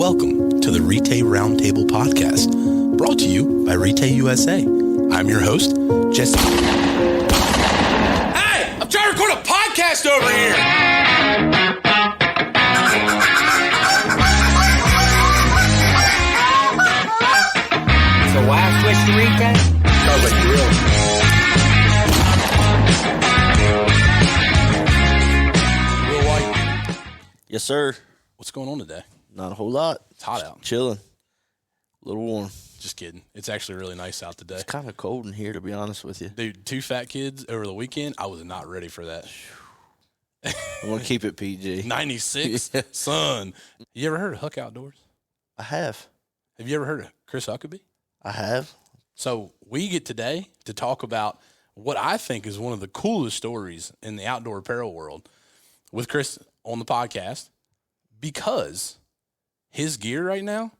Welcome to the Retay Roundtable podcast, brought to you by Retayusa. I'm your host, Jesse. Hey, I'm trying to record a podcast over here. So why switch to Retay? Sounds like you will. Real White, Yes, sir. what's going on today? Not a whole lot. It's hot out. Chilling. A little warm. Just kidding. It's actually really nice out today. It's kind of cold in here, to be honest with you. Dude, 2 fat kids over the weekend, I was not ready for that. I want to keep it PG. 96? Yeah. Son. You ever heard of Huck Outdoors? I have. Have you ever heard of Chris Huckabay? I have. So we get today to talk about what I think is one of the coolest stories in the outdoor apparel world with Chris on the podcast, because his gear right now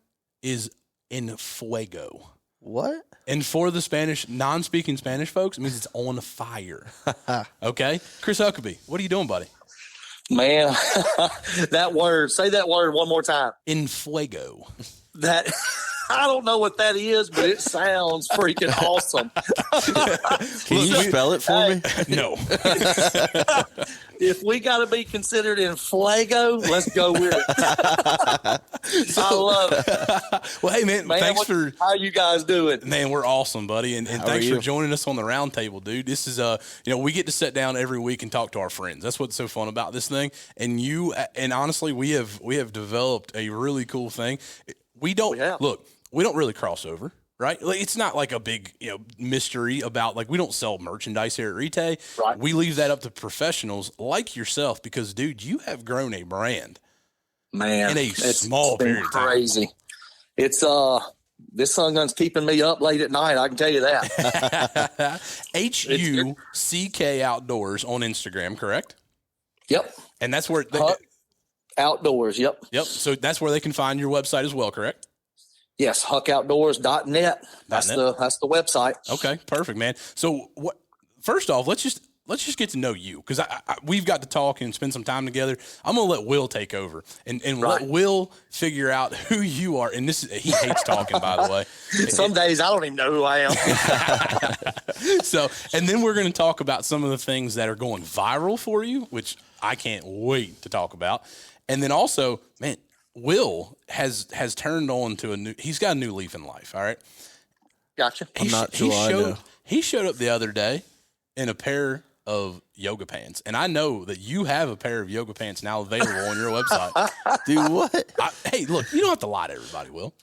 is in fuego. What? And for the Spanish, non-speaking Spanish folks, it means it's on fire. Okay? Chris Huckabay, what are you doing, buddy? Man, that word, say that word one more time. In fuego. That, I don't know what that is, but it sounds freaking awesome. Can you spell it for me? No. If we got to be considered in Flago, let's go with it. I love it. Well, hey, man, thanks for... How you guys doing? Man, we're awesome, buddy, and thanks for joining us on the round table, dude. This is we get to sit down every week and talk to our friends. That's what's so fun about this thing. And honestly, we have developed a really cool thing. We don't really cross over, right? Like, it's not like a big mystery about, like, we don't sell merchandise here at Retay. Right. We leave that up to professionals like yourself, because, dude, you have grown a brand, man, in a small period of time. Crazy. It's this sun gun's keeping me up late at night. I can tell you that. HUCK Outdoors on Instagram, correct? Yep. And that's where Huck Outdoors. Yep. So that's where they can find your website as well, correct? Yes, huckoutdoors.net. That's the website. Okay, perfect, man. So first off, let's just get to know you, because we've got to talk and spend some time together. I'm gonna let Will take over and let Will figure out who you are. And he hates talking, by the way. Some days I don't even know who I am. So, and then we're gonna talk about some of the things that are going viral for you, which I can't wait to talk about. And then also, man, Will has turned on to he's got a new leaf in life. All right. Gotcha. I'm not sure I know. He showed up the other day in a pair of yoga pants. And I know that you have a pair of yoga pants now available on your website. Do what? Hey, look, you don't have to lie to everybody, Will.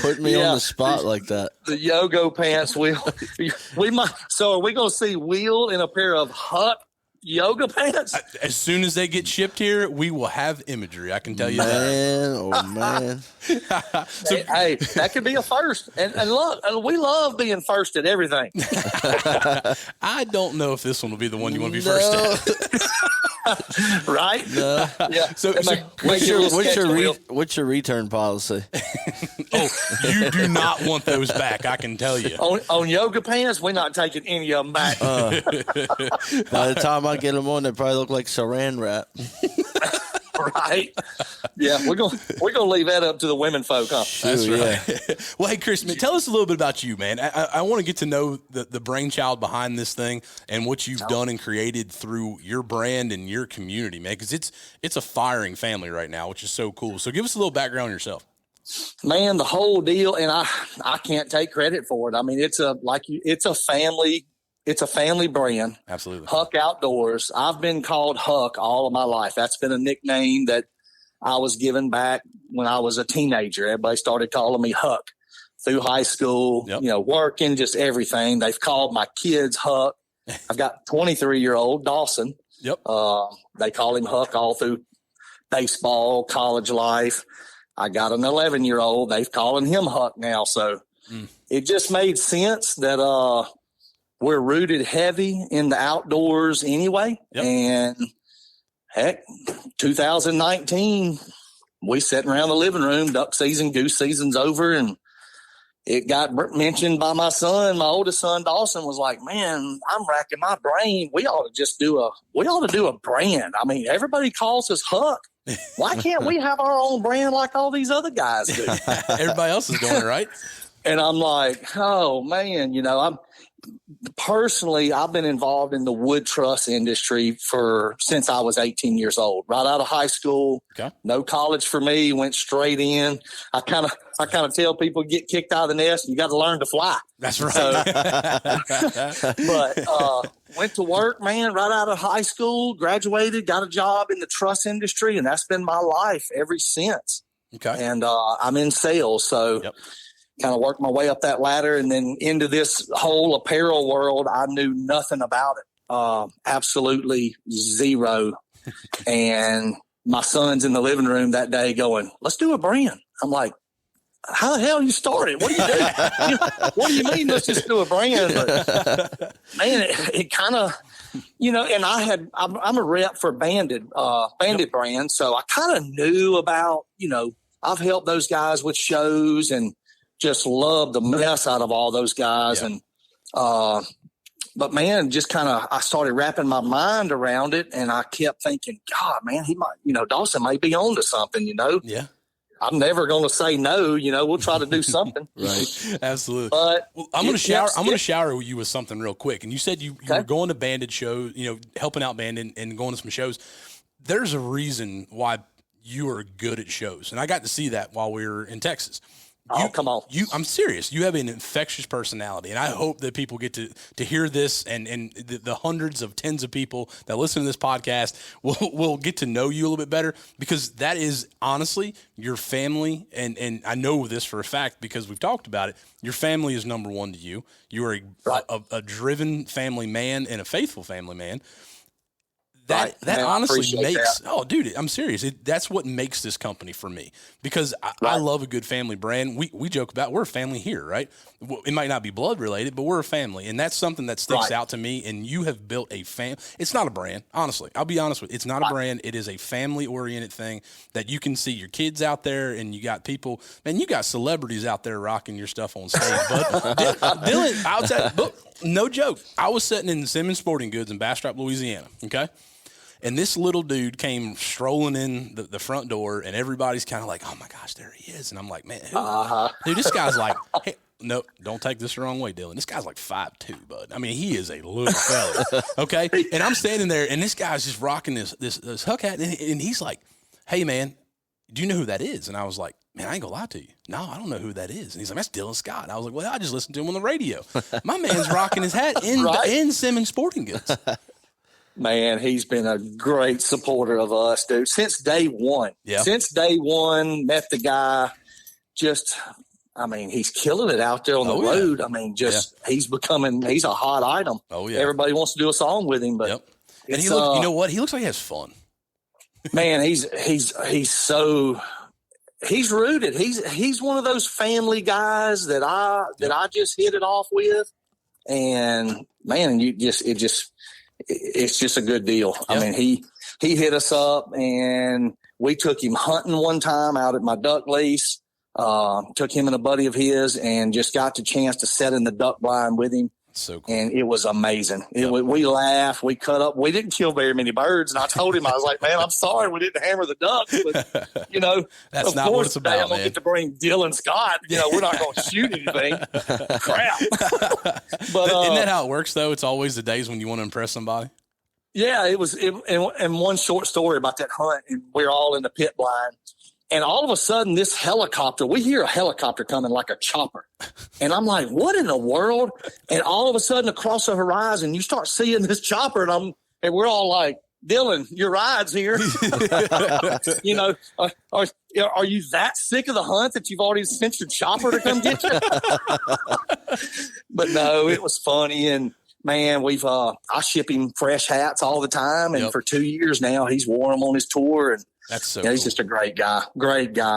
Put me on the spot like that. The yoga pants, we might. So are we going to see Will in a pair of Huck yoga pants? As soon as they get shipped here, we will have imagery. I can tell you that. Oh, man. Hey, that could be a first. And look, we love being first at everything. I don't know if this one will be the one you want to be first at. Right? No. Yeah. So what's your return policy? Oh, you do not want those back, I can tell you. On yoga pants, we're not taking any of them back. By the time I get them on, they probably look like saran wrap. Right? Yeah, we're gonna leave that up to the women folk, huh? That's right. Yeah. Well, hey, Chris, man, tell us a little bit about you, man. I want to get to know the brainchild behind this thing and what you've done and created through your brand and your community, man, because it's a firing family right now, which is so cool. So give us a little background on yourself. Man, the whole deal, and I can't take credit for it. I mean, it's a family. It's a family brand. Absolutely. Huck Outdoors. I've been called Huck all of my life. That's been a nickname that I was given back when I was a teenager. Everybody started calling me Huck through high school, working, just everything. They've called my kids Huck. I've got 23-year-old Dawson. Yep. They call him Huck all through baseball, college life. I got an 11-year-old. They've calling him Huck now. So it just made sense that, we're rooted heavy in the outdoors anyway. Yep. And heck, 2019, we sitting around the living room, duck season, goose season's over. And it got mentioned by my son. My oldest son, Dawson, was like, man, I'm racking my brain. We ought to do a brand. I mean, everybody calls us Huck. Why can't we have our own brand like all these other guys do? Everybody else is doing it, right? And I'm like, oh man, I've been involved in the wood truss industry since I was 18 years old, right out of high school. Okay. No college for me, went straight in. I kind of tell people, get kicked out of the nest, you got to learn to fly. That's right. So, but went to work, man, right out of high school, graduated, got a job in the truss industry, and that's been my life ever since. Okay. And I'm in sales, so kind of worked my way up that ladder, and then into this whole apparel world. I knew nothing about it, absolutely zero. And my son's in the living room that day going, let's do a brand. I'm like, how the hell you started? What do you do? What do you mean let's just do a brand? But, man, it kind of, and I'm a rep for Banded brand. So I kind of knew about, I've helped those guys with shows and just love the mess out of all those guys. And, but man, just kind of, I started wrapping my mind around it, and I kept thinking, God, man, he might, Dawson might be on to something, Yeah. I'm never going to say no, we'll try to do something. Right. Absolutely. But I'm going to shower you with something real quick. And you said you were going to Banded shows, helping out Banded and going to some shows. There's a reason why you are good at shows. And I got to see that while we were in Texas. Come on. I'm serious. You have an infectious personality, and I hope that people get to hear this, and the hundreds of tens of people that listen to this podcast will get to know you a little bit better, because that is honestly your family, and I know this for a fact because we've talked about it. Your family is number one to you. You are a driven family man and a faithful family man. That honestly makes dude, I'm serious. That's what makes this company for me, because I love a good family brand. We joke about we're a family here, right? It might not be blood related, but we're a family, and that's something that sticks out to me. And you have built a It's not a brand, honestly. I'll be honest with you. It's not a brand. It is a family oriented thing that you can see your kids out there, and you got people. Man, you got celebrities out there rocking your stuff on stage. But Dylan, no joke. I was sitting in Simmons Sporting Goods in Bastrop, Louisiana. Okay. And this little dude came strolling in the front door, and everybody's kind of like, oh, my gosh, there he is. And I'm like, man, dude, this guy's like, hey, no, don't take this the wrong way, Dylan. This guy's like 5'2", bud. I mean, he is a little fella, okay? And I'm standing there, and this guy's just rocking this Huck hat, and he's like, hey, man, do you know who that is? And I was like, man, I ain't gonna lie to you. No, I don't know who that is. And he's like, that's Dylan Scott. I was like, well, I just listened to him on the radio. My man's rocking his hat in Simmons Sporting Goods. Man, he's been a great supporter of us, dude, since day one. Yeah. Since day one, met the guy. He's killing it out there on the road. I mean, he's a hot item. Oh, yeah. Everybody wants to do a song with him. But and you know what? He looks like he has fun. Man, he's rooted. He's one of those family guys that I just hit it off with. And, man, it's just a good deal. Yep. I mean, he hit us up, and we took him hunting one time out at my duck lease. Took him and a buddy of his, and just got the chance to set in the duck blind with him. So cool. And it was amazing. We laughed, we cut up. We didn't kill very many birds, and I told him, I was like, man, I'm sorry we didn't hammer the ducks, but that's not what it's about. I'm gonna get to bring Dylan Scott. We're not gonna shoot anything. Crap. But isn't that how it works though? It's always the days when you want to impress somebody. Yeah, it was. And one short story about that hunt, and we're all in the pit blind. And all of a sudden, this helicopter, we hear a helicopter coming like a chopper. And I'm like, what in the world? And all of a sudden, across the horizon, you start seeing this chopper, and we're all like, Dylan, your ride's here. Are you that sick of the hunt that you've already sent your chopper to come get you? But no, it was funny. And man, I ship him fresh hats all the time. And for 2 years now, he's worn them on his tour. And that's so he's just a great guy,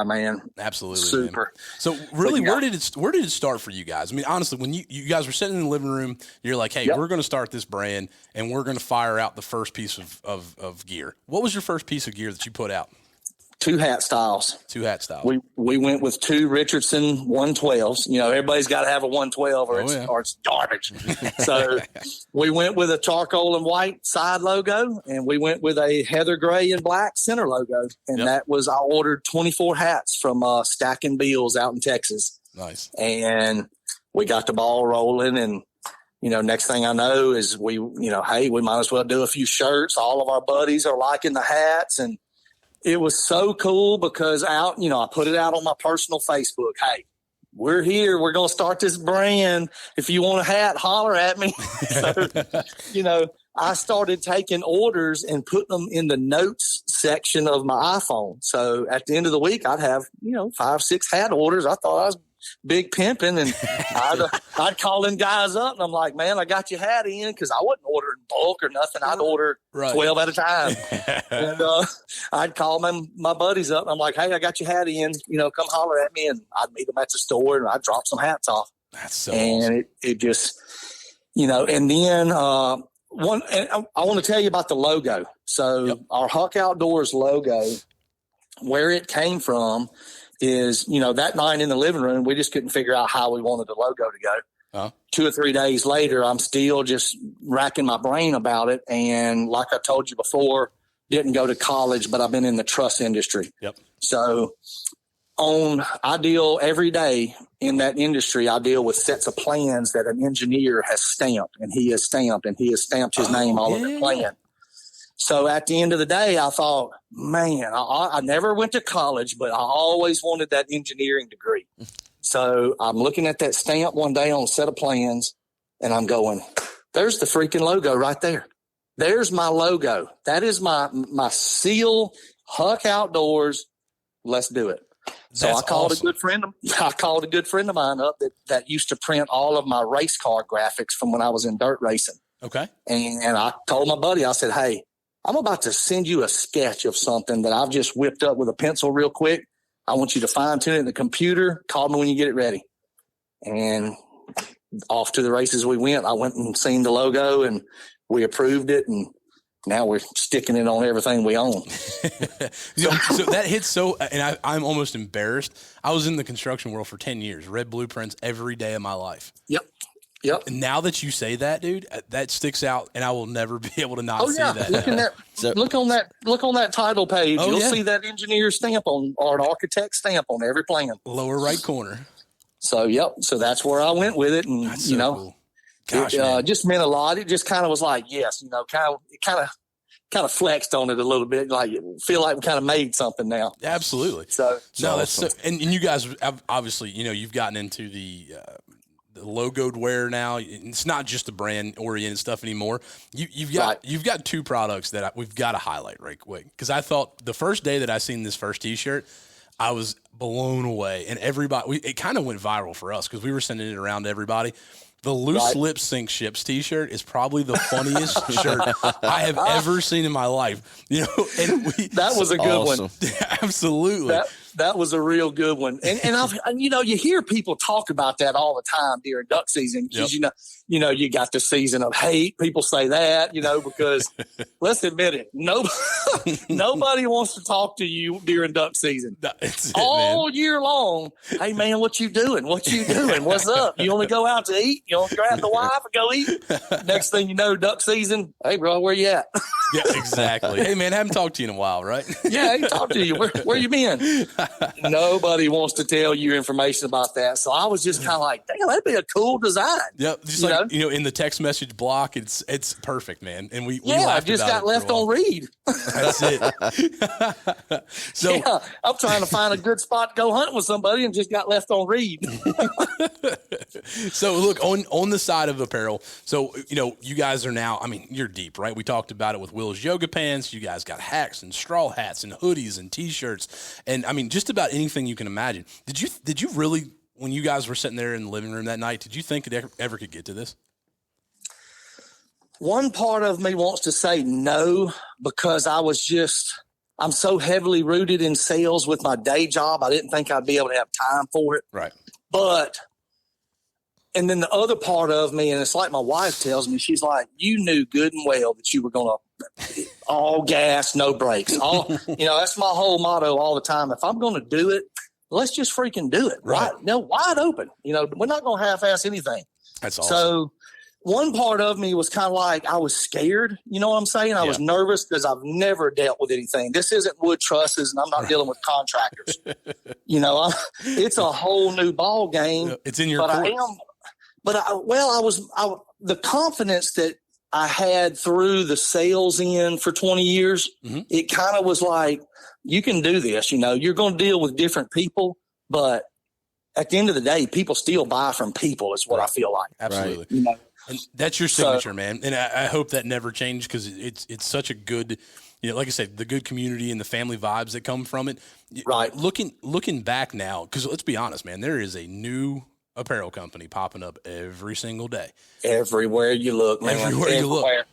man. Absolutely. Super. Man. So really, where did it start for you guys? I mean, honestly, when you guys were sitting in the living room, you're like, hey, we're going to start this brand, and we're going to fire out the first piece of gear. What was your first piece of gear that you put out? two hat styles. We went with two Richardson 112s. You know, everybody's got to have a 112 or it's garbage. So we went with a charcoal and white side logo, and we went with a heather gray and black center logo. And I ordered 24 hats from Stacking Bills out in Texas. Nice. And we got the ball rolling, and you know, next thing I know is we might as well do a few shirts. All of our buddies are liking the hats, and it was so cool because I put it out on my personal Facebook. Hey, we're here. We're going to start this brand. If you want a hat, holler at me. So, you know, I started taking orders and putting them in the notes section of my iPhone. So at the end of the week, I'd have, 5, 6 hat orders. I thought I was big pimping, and I'd call them guys up, and I'm like, man, I got your hat in, because I wasn't ordering bulk or nothing. I'd order 12 at a time. And I'd call my buddies up, and I'm like, hey, I got your hat in, come holler at me, and I'd meet them at the store, and I'd drop some hats off. That's so and awesome. it just, and then I want to tell you about the logo. So our Huck Outdoors logo, where it came from is, that night in the living room, we just couldn't figure out how we wanted the logo to go. Uh-huh. 2 or 3 days later, I'm still just racking my brain about it. And like I told you before, didn't go to college, but I've been in the truss industry. Yep. So I deal every day in that industry. I deal with sets of plans that an engineer has stamped, and he has stamped his name all over the plan. So at the end of the day, I thought, man, I never went to college, but I always wanted that engineering degree. So I'm looking at that stamp one day on a set of plans, and I'm going, there's the freaking logo right there. There's my logo. That is my seal, Huck Outdoors. Let's do it. So I called a good friend of mine up that used to print all of my race car graphics from when I was in dirt racing. Okay. And I told my buddy, I said, hey, I'm about to send you a sketch of something that I've just whipped up with a pencil real quick. I want you to fine tune it in the computer. Call me when you get it ready. And off to the races we went. I went and seen the logo, and we approved it, and now we're sticking it on everything we own. So that hits and I'm almost embarrassed. I was in the construction world for 10 years, read blueprints every day of my life. Yep. And now that you say that, dude, that sticks out, and I will never be able to not see that. Look on that title page. You'll see that engineer stamp or an architect stamp on every plan. Lower right corner. So so that's where I went with it, and that's so cool. Gosh, it just meant a lot. It just kind of was like, yes, kind of flexed on it a little bit, like feel like we kind of made something now. Absolutely. So no, that's awesome. And you guys have, obviously, you've gotten into the logoed wear now. It's not just the brand oriented stuff anymore. You've got 2 products that we've got to highlight right quick, because I thought the first day that I seen this first T-shirt, I was blown away, and it kind of went viral for us because we were sending it around to everybody. The Loose Lip Sink Ships T-shirt is probably the funniest shirt I have ever seen in my life. And that was a good one. Absolutely. That was a real good one. And you hear people talk about that all the time during duck season, because you got the season of hate. People say that, because let's admit it, nobody wants to talk to you during duck season. All year long. Hey man, what you doing? What's up? You only go out to eat? You only grab the wife and go eat? Next thing you know, duck season. Hey bro, where you at? Yeah, exactly. Hey man, haven't talked to you in a while, right? Yeah, I ain't talked to you. Where you been? Nobody wants to tell you information about that. So I was just kind of like, damn, that'd be a cool design. Yep. Just in the text message block, it's perfect, man. And we I just got left on read. That's it. So I'm trying to find a good spot to go hunt with somebody and just got left on read. So look, on the side of apparel, so you guys are now, you're deep, right? We talked about it with Will's yoga pants. You guys got hats and straw hats and hoodies and T-shirts, and just about anything you can imagine. Did you really, when you guys were sitting there in the living room that night, did you think it ever could get to this? One part of me wants to say no, because I'm so heavily rooted in sales with my day job. I didn't think I'd be able to have time for it. Right. And then the other part of me, and it's like my wife tells me, she's like, you knew good and well that you were going to all gas, no brakes. That's my whole motto all the time. If I'm going to do it, let's just freaking do it. Right. Wide open. We're not going to half-ass anything. That's awesome. So one part of me was kind of like, I was scared. You know what I'm saying? I was nervous because I've never dealt with anything. This isn't wood trusses, and I'm not dealing with contractors. It's a whole new ball game. It's in your court. The confidence that I had through the sales in for 20 years, it kind of was like, you can do this. You're going to deal with different people, but at the end of the day, people still buy from people is what I feel like. Absolutely. Right. And that's your signature, man. And I hope that never changes because it's such a good, like I said, the good community and the family vibes that come from it. Right. Looking back now, because let's be honest, man, there is a new apparel company popping up every single day. Everywhere you look, man. Everywhere you look.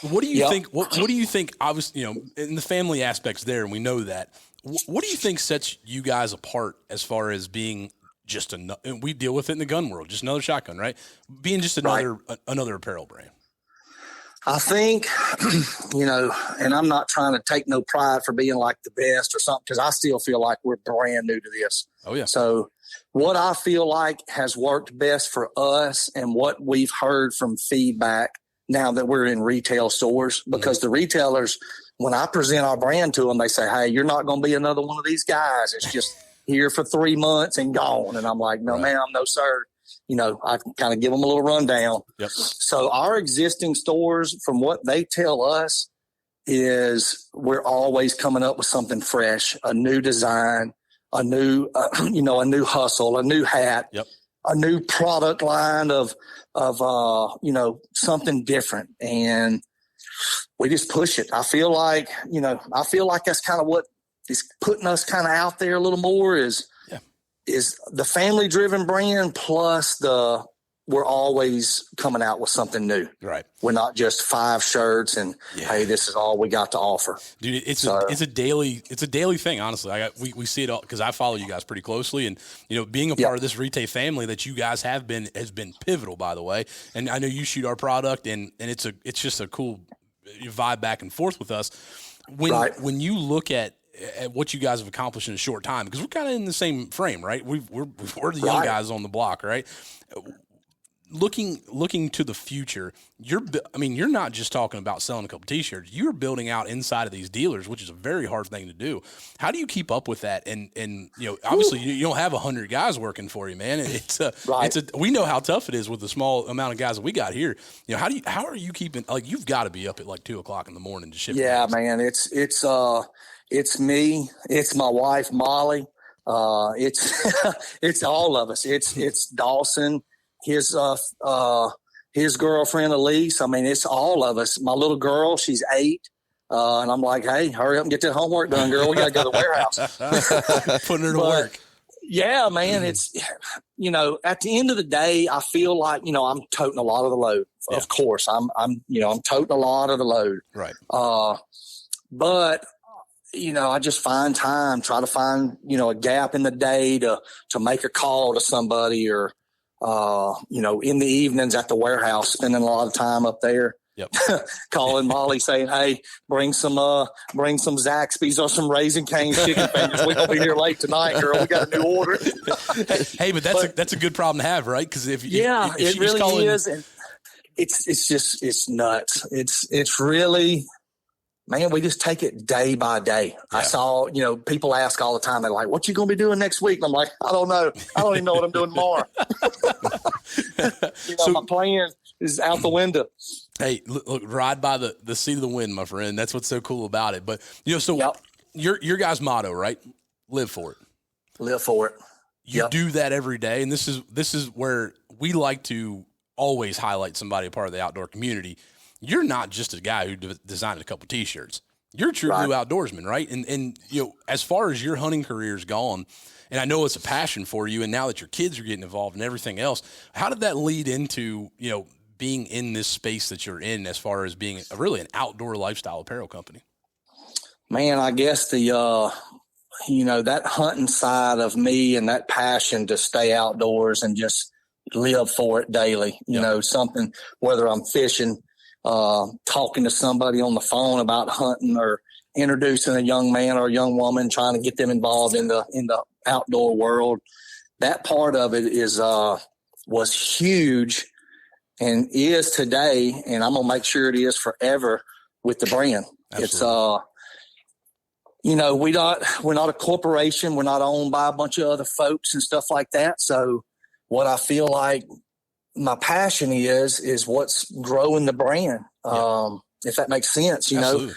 What do you think? What do you think? Obviously, in the family aspects there, and we know that. What do you think sets you guys apart as far as being just and we deal with it in the gun world, just another shotgun, right? Being just another apparel brand. I think, and I'm not trying to take no pride for being like the best or something, because I still feel like we're brand new to this. Oh yeah. So what I feel like has worked best for us and what we've heard from feedback now that we're in retail stores, because the retailers, when I present our brand to them, they say, hey, you're not going to be another one of these guys. It's just here for 3 months and gone. And I'm like, no, ma'am, no, sir. I kind of give them a little rundown. Yep. So our existing stores, from what they tell us, is we're always coming up with something fresh, a new design, a new, a new hustle, a new hat, a new product line of something different. And we just push it. I feel like that's kind of what is putting us kind of out there a little more is the family driven brand plus we're always coming out with something new. Right. We're not just 5 shirts and hey, this is all we got to offer. Dude, it's a daily thing. Honestly, we see it all because I follow you guys pretty closely, and being a part of this Retay family that you guys has been pivotal, by the way. And I know you shoot our product, and it's just a cool vibe back and forth with us. When you look at what you guys have accomplished in a short time, because we're kind of in the same frame, right? We're the young guys on the block, right? Looking to the future, you're not just talking about selling a couple t-shirts. You're building out inside of these dealers, which is a very hard thing to do. How do you keep up with that? And obviously you don't have 100 guys working for you, man. We know how tough it is with the small amount of guys that we got here. How are you keeping, you've got to be up at 2:00 in the morning to ship. Yeah, man. It's me. It's my wife, Molly. It's all of us. It's Dawson, his girlfriend, Elise. I mean, it's all of us. My little girl, she's 8. And I'm like, hey, hurry up and get that homework done, girl. We got to go to the warehouse. Putting her to work. Yeah, man. It's, at the end of the day, I feel like, I'm toting a lot of the load. Yeah. Of course, I'm toting a lot of the load. Right. But I just try to find, a gap in the day to make a call to somebody or, in the evenings at the warehouse, spending a lot of time up there. Yep. Calling Molly saying, hey, bring some Zaxby's or some Raisin Cane's chicken fingers. We're going to be here late tonight, girl. We got a new order. Hey, but that's a good problem to have, right? Because if it really is. And it's nuts. It's really, man, we just take it day by day. Yeah. I saw, people ask all the time, they're like, what you going to be doing next week? And I'm like, I don't know. I don't even know what I'm doing tomorrow. My plan is out the window. Hey, look, ride by the seat of the wind, my friend. That's what's so cool about it. But, your guys' motto, right? Live for it. Live for it. You do that every day. And this is where we like to always highlight somebody a part of the outdoor community. You're not just a guy who designed a couple t-shirts. You're a true blue outdoorsman, right? And as far as your hunting career's gone, and I know it's a passion for you, and now that your kids are getting involved and everything else, how did that lead into, being in this space that you're in as far as being really an outdoor lifestyle apparel company? Man, I guess that hunting side of me and that passion to stay outdoors and just live for it daily, something, whether I'm fishing, talking to somebody on the phone about hunting, or introducing a young man or a young woman, trying to get them involved in the outdoor world. That part of it was huge and is today. And I'm going to make sure it is forever with the brand. Absolutely. It's, we're not a corporation. We're not owned by a bunch of other folks and stuff like that. So what I feel like my passion is what's growing the brand. If that makes sense, Absolutely.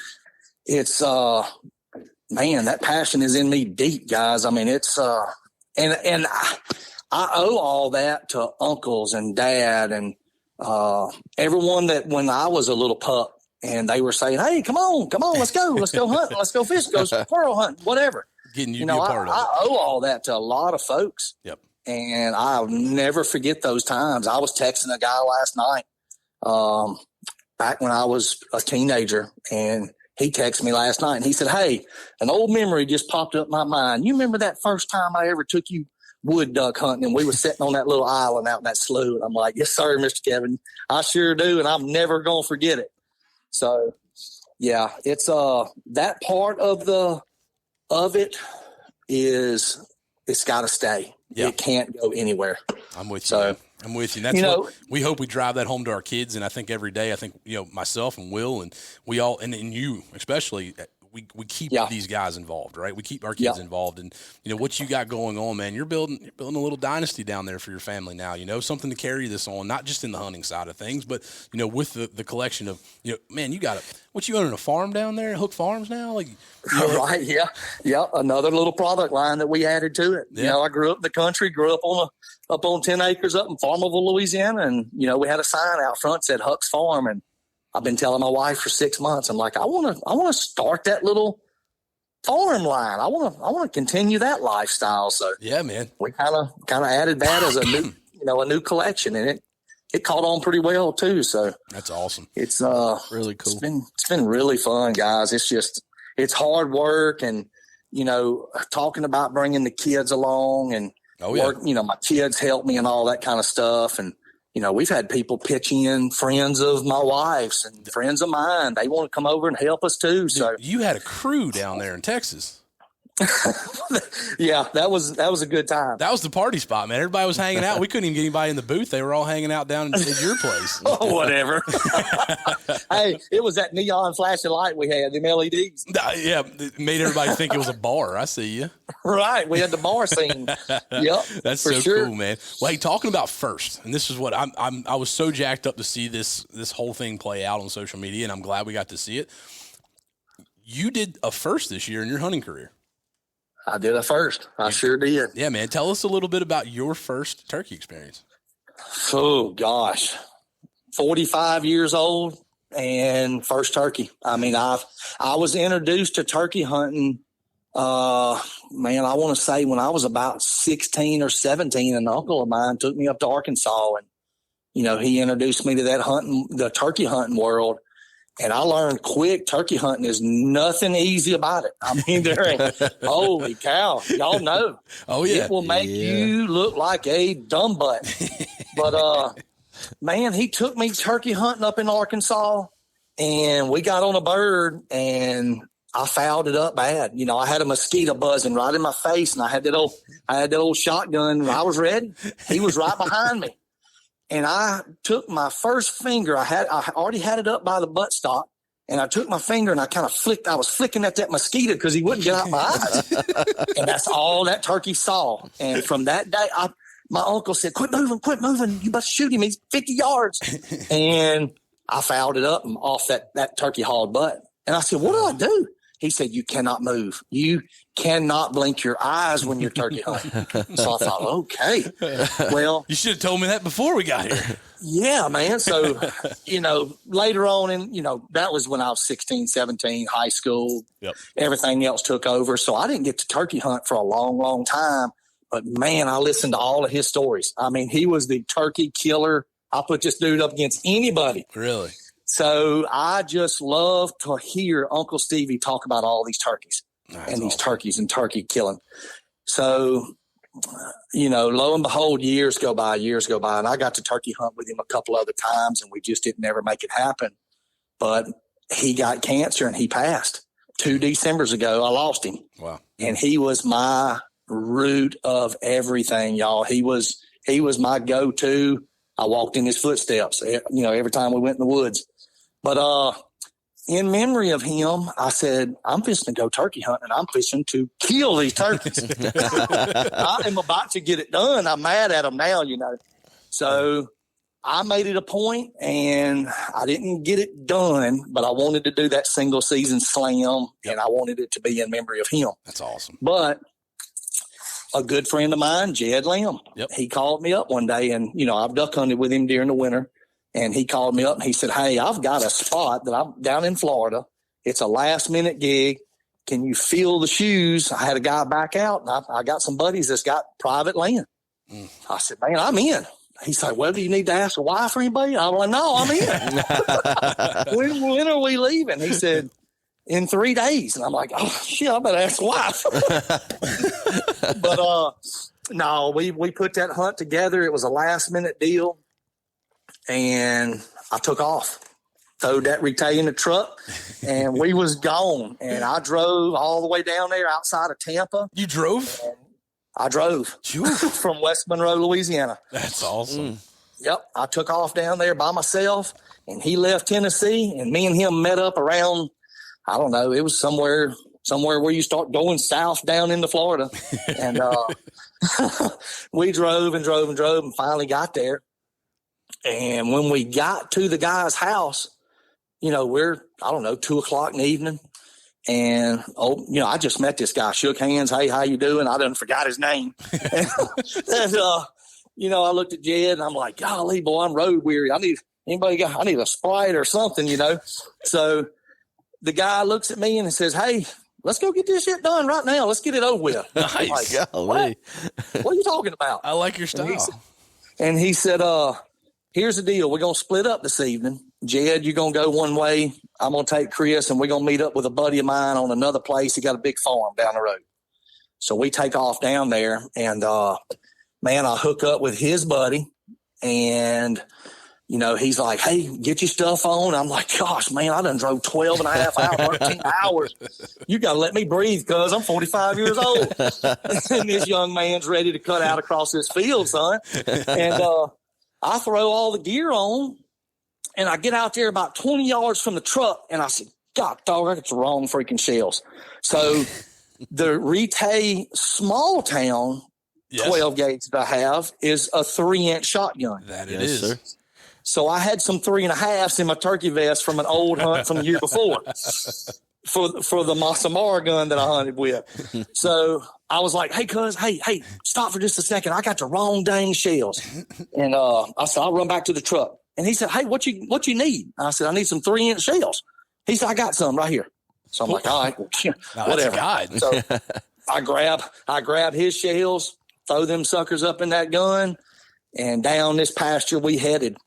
It's, man, that passion is in me deep, guys. I mean, it's, and I owe all that to uncles and dad and, everyone that when I was a little pup and they were saying, hey, come on, let's go hunt, let's go fish, go squirrel hunt, whatever. Getting you to be a part of it. I owe all that to a lot of folks. Yep. And I'll never forget those times. I was texting a guy last night, back when I was a teenager, and he texted me last night and he said, hey, an old memory just popped up in my mind. You remember that first time I ever took you wood duck hunting and we were sitting on that little island out in that slough? And I'm like, yes, sir, Mr. Kevin. I sure do. And I'm never going to forget it. So yeah, it's, that part of it is, it's got to stay. Yep. It can't go anywhere. I'm with you. So, I'm with you. And that's what we hope we drive that home to our kids. And I think every day, myself and Will and we all, and you especially, we keep these guys involved, right? We keep our kids involved. And, what you got going on, man, you're building a little dynasty down there for your family now, something to carry this on, not just in the hunting side of things, but, with the collection of, man, you got what you owning a farm down there, Hook Farms now? Right. Yeah. Yeah. Another little product line that we added to it. Yeah. I grew up in the country, grew up on 10 acres up in Farmerville, Louisiana. And, we had a sign out front that said Huck's Farm. And I've been telling my wife for 6 months, I'm like, I want to start that little farm line. I want to continue that lifestyle. So yeah, man, we kind of added that as a new, a new collection, and it caught on pretty well too. So that's awesome. It's really cool. It's been really fun, guys. It's hard work, and talking about bringing the kids along and work. My kids help me and all that kind of stuff, and we've had people pitch in, friends of my wife's and friends of mine. They want to come over and help us too. So you had a crew down there in Texas. Yeah, that was a good time. That was the party spot, man. Everybody was hanging out. We couldn't even get anybody in the booth. They were all hanging out down at your place. Oh, whatever. Hey, it was that neon flashing light we had, them LEDs. Yeah, it made everybody think it was a bar. I see you. Right, we had the bar scene. Yep, that's so cool, man. Well, hey, talking about first, and this is what I was so jacked up to see this whole thing play out on social media, and I'm glad we got to see it. You did a first this year in your hunting career. I did a first. I sure did. Yeah, man. Tell us a little bit about your first turkey experience. Oh, gosh. 45 years old and first turkey. I mean, I was introduced to turkey hunting, I want to say when I was about 16 or 17, an uncle of mine took me up to Arkansas, and, he introduced me to the turkey hunting world. And I learned quick, turkey hunting is nothing easy about it. I mean, holy cow, y'all know. Oh, yeah. It will make you look like a dumb butt. But, man, he took me turkey hunting up in Arkansas, and we got on a bird, and I fouled it up bad. I had a mosquito buzzing right in my face, and I had that old shotgun, and I was ready. He was right behind me. And I took my first finger. I already had it up by the buttstock, and I took my finger and I kind of flicked. I was flicking at that mosquito because he wouldn't get out my eyes. And that's all that turkey saw. And from that day, my uncle said, quit moving. You must shoot him. He's 50 yards. And I fouled it up and off that turkey hauled butt. And I said, what do I do? He said, you cannot move. You cannot blink your eyes when you're turkey hunting. So I thought, okay, well. You should have told me that before we got here. Yeah, man. So, later on that was when I was 16, 17, high school. Yep. Everything else took over. So I didn't get to turkey hunt for a long, long time. But, man, I listened to all of his stories. I mean, he was the turkey killer. I put this dude up against anybody. Really? So I just love to hear Uncle Stevie talk about all these turkeys these turkeys and turkey killing. So, lo and behold, years go by, and I got to turkey hunt with him a couple other times, and we just didn't ever make it happen. but he got cancer and he passed 2 Decembers ago. I lost him. Wow. And he was my root of everything, y'all. He was my go-to. I walked in his footsteps, every time we went in the woods. But in memory of him, I said, I'm fixing to go turkey hunting, and I'm fixing to kill these turkeys. I am about to get it done. I'm mad at them now, So I made it a point, and I didn't get it done, but I wanted to do that single season slam, and I wanted it to be in memory of him. That's awesome. But a good friend of mine, Jed Lamb, he called me up one day, and, I've duck hunted with him during the winter. And he called me up and he said, hey, I've got a spot that I'm down in Florida. It's a last-minute gig. Can you fill the shoes? I had a guy back out, and I got some buddies that's got private land. I said, man, I'm in. He said, well, do you need to ask a wife or anybody? I was like, no, I'm in. when are we leaving? He said, in 3 days. And I'm like, oh, shit, I better ask the wife. But no, we put that hunt together. It was a last-minute deal. And I took off, throwed that Retay in the truck, and we was gone. And I drove all the way down there outside of Tampa. You drove? I drove from West Monroe, Louisiana. That's awesome. Yep. I took off down there by myself, and he left Tennessee, and me and him met up around, I don't know, it was somewhere where you start going south down into Florida. And we drove and finally got there. And when we got to the guy's house, we're, 2:00 in the evening. And, I just met this guy, shook hands. Hey, how you doing? I done forgot his name. and I looked at Jed and I'm like, golly, boy, I'm road weary. I need a Sprite or something, So the guy looks at me and says, hey, let's go get this shit done right now. Let's get it over with. Nice. Like, what are you talking about? I like your style. And he said, here's the deal. We're going to split up this evening. Jed, you're going to go one way. I'm going to take Chris, and we're going to meet up with a buddy of mine on another place. He got a big farm down the road. So we take off down there, and, man, I hook up with his buddy, and, he's like, hey, get your stuff on. I'm like, gosh, man, I done drove 12 and a half hours, 13 hours. You got to let me breathe, cuz I'm 45 years old. And this young man's ready to cut out across this field, son. And, I throw all the gear on, and I get out there about 20 yards from the truck, and I said, God, dog, I got the wrong freaking shells. So the Retay small town 12 gauge that I have is a 3-inch shotgun. That it is. Sir. So I had some 3.5s in my turkey vest from an old hunt from the year before for the Masamara gun that I hunted with. So I was like, hey, cuz, hey, stop for just a second. I got the wrong dang shells. And I said, I'll run back to the truck. And he said, hey, what you need? I said, I need some 3-inch shells. He said, I got some right here. So I'm like, all right, whatever. So I grab his shells, throw them suckers up in that gun, and down this pasture we headed.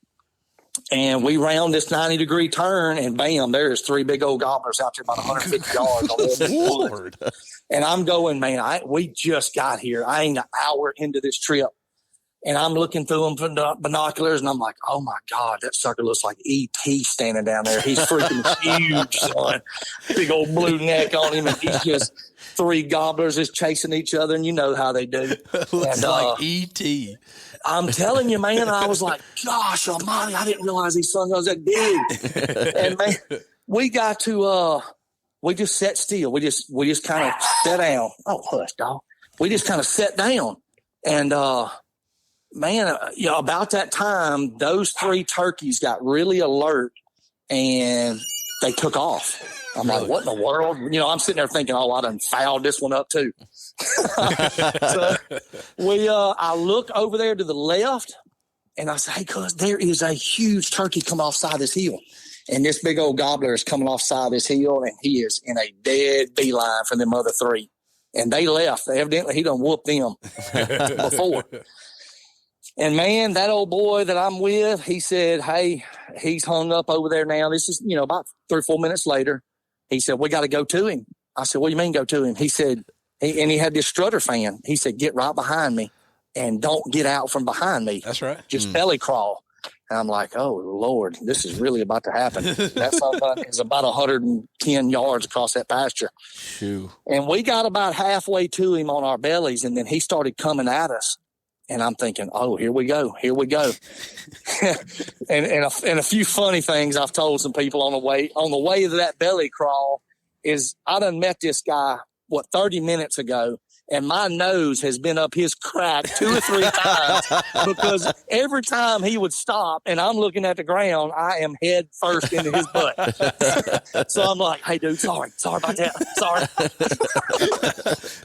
And we round this 90-degree turn, and bam, there's 3 big old gobblers out there about 150 yards. Lord. And I'm going, man, we just got here. I ain't an hour into this trip. And I'm looking through them from the binoculars, and I'm like, oh, my God, that sucker looks like E.T. standing down there. He's freaking huge, son. Big old blue neck on him, and he's just 3 gobblers just chasing each other, and you know how they do. Looks like E.T. I'm telling you, man, I was like, gosh almighty, I didn't realize these sons was that big. And, man, we got to we just sat still. We just kind of sat down. Oh, hush, dog. We just kind of sat down. And, man, about that time, those 3 turkeys got really alert, and they took off. I'm like, what in the world? I'm sitting there thinking, I done fouled this one up too. So I look over there to the left, and I say, hey, cuz, there is a huge turkey coming off side of this hill. And this big old gobbler is coming off side of this hill, and he is in a dead beeline for them other 3. And they left. Evidently, he done whooped them before. And, man, that old boy that I'm with, he said, hey, he's hung up over there now. This is, about 3 or 4 minutes later. He said, we got to go to him. I said, what do you mean go to him? He said, and he had this strutter fan. He said, get right behind me and don't get out from behind me. That's right. Just belly crawl. And I'm like, oh, Lord, this is really about to happen. That son hunt is about 110 yards across that pasture. Shoo. And we got about halfway to him on our bellies, and then he started coming at us. And I'm thinking, oh, here we go. And a few funny things I've told some people on the way to that belly crawl is I done met this guy, 30 minutes ago, and my nose has been up his crack 2 or 3 times because every time he would stop and I'm looking at the ground, I am head first into his butt. So I'm like, hey, dude, sorry about that. Sorry.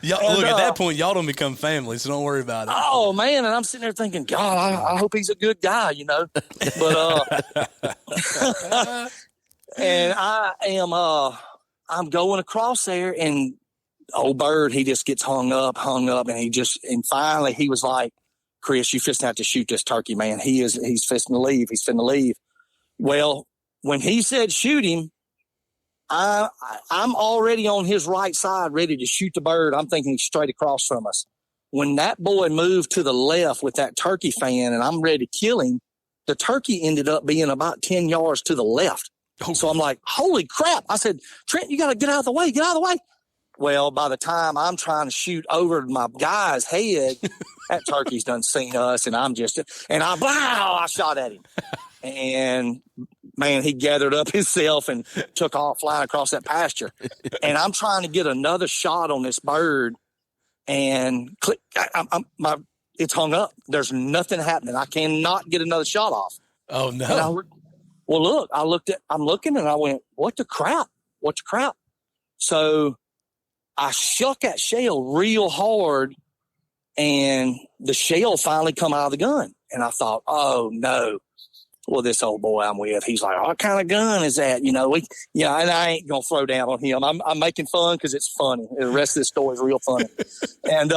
Look, at that point, y'all don't become family, so don't worry about it. Oh, man. And I'm sitting there thinking, God, I hope he's a good guy, But, and I'm going across there, and old bird, he just gets hung up, and finally he was like, Chris, you fixing to have to shoot this turkey, man. He's fixing to leave. He's finna leave. Well, when he said shoot him, I'm already on his right side, ready to shoot the bird. I'm thinking he's straight across from us. When that boy moved to the left with that turkey fan and I'm ready to kill him, the turkey ended up being about 10 yards to the left. Oh. So I'm like, holy crap. I said, Trent, you got to get out of the way. Well, by the time I'm trying to shoot over my guy's head, that turkey's done seen us, and I shot at him. And, man, he gathered up himself and took off flying across that pasture. And I'm trying to get another shot on this bird, and click, it's hung up. There's nothing happening. I cannot get another shot off. Oh, no. Well, look, I'm looking, and I went, what the crap? So I shook that shell real hard, and the shell finally come out of the gun. And I thought, oh, no. Well, this old boy I'm with, he's like, what kind of gun is that? And I ain't going to throw down on him. I'm making fun because it's funny. The rest of the story is real funny. And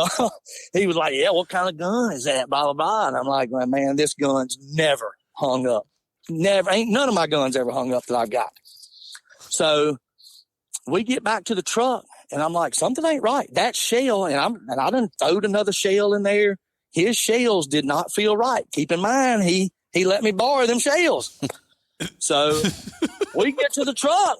he was like, yeah, what kind of gun is that? Blah, blah, blah. And I'm like, well, man, this gun's never hung up. Never. Ain't none of my guns ever hung up that I've got. So we get back to the truck. And I'm like, something ain't right. That shell, and I done throwed another shell in there. His shells did not feel right. Keep in mind, he let me borrow them shells. So we get to the truck,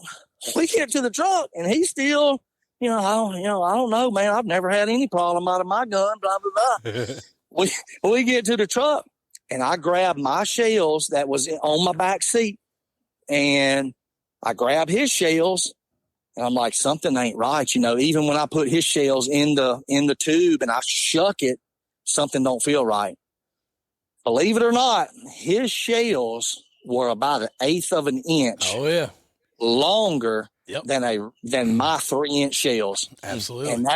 and he's still, I don't know, man. I've never had any problem out of my gun. Blah blah blah. we get to the truck, and I grab my shells that was on my back seat, and I grab his shells. And I'm like, something ain't right. Even when I put his shells in the tube and I shuck it, something don't feel right. Believe it or not, his shells were about 1/8 of an inch. Oh, yeah. Longer than my 3-inch shells. Absolutely.